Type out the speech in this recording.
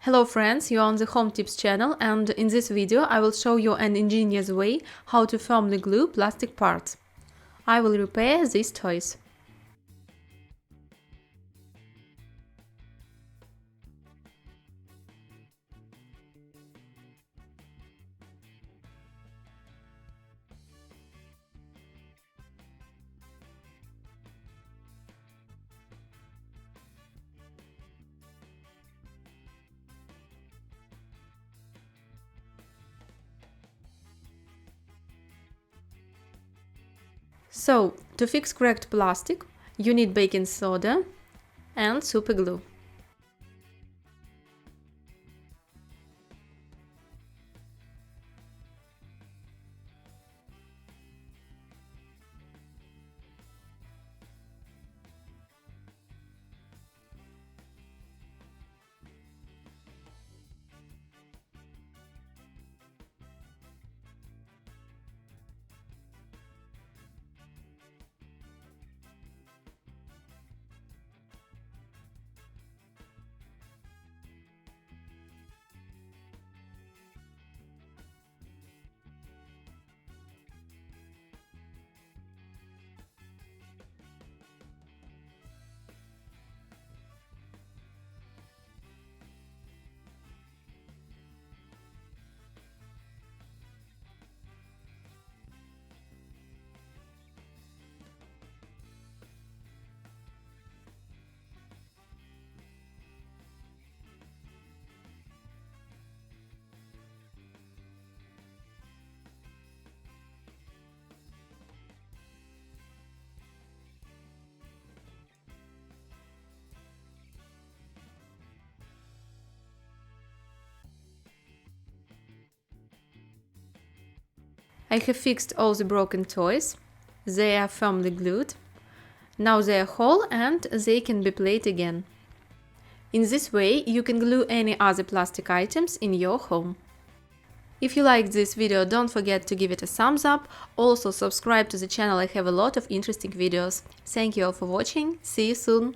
Hello friends, you're on the Home Tips channel, and in this video I will show you an ingenious way how to firmly glue plastic parts. I will repair these toys. So, to fix cracked plastic, you need baking soda and super glue. I have fixed all the broken toys. They are firmly glued. Now they are whole and they can be played again. In this way, you can glue any other plastic items in your home. If you liked this video, don't forget to give it a thumbs up. Also subscribe to the channel, I have a lot of interesting videos. Thank you all for watching, see you soon!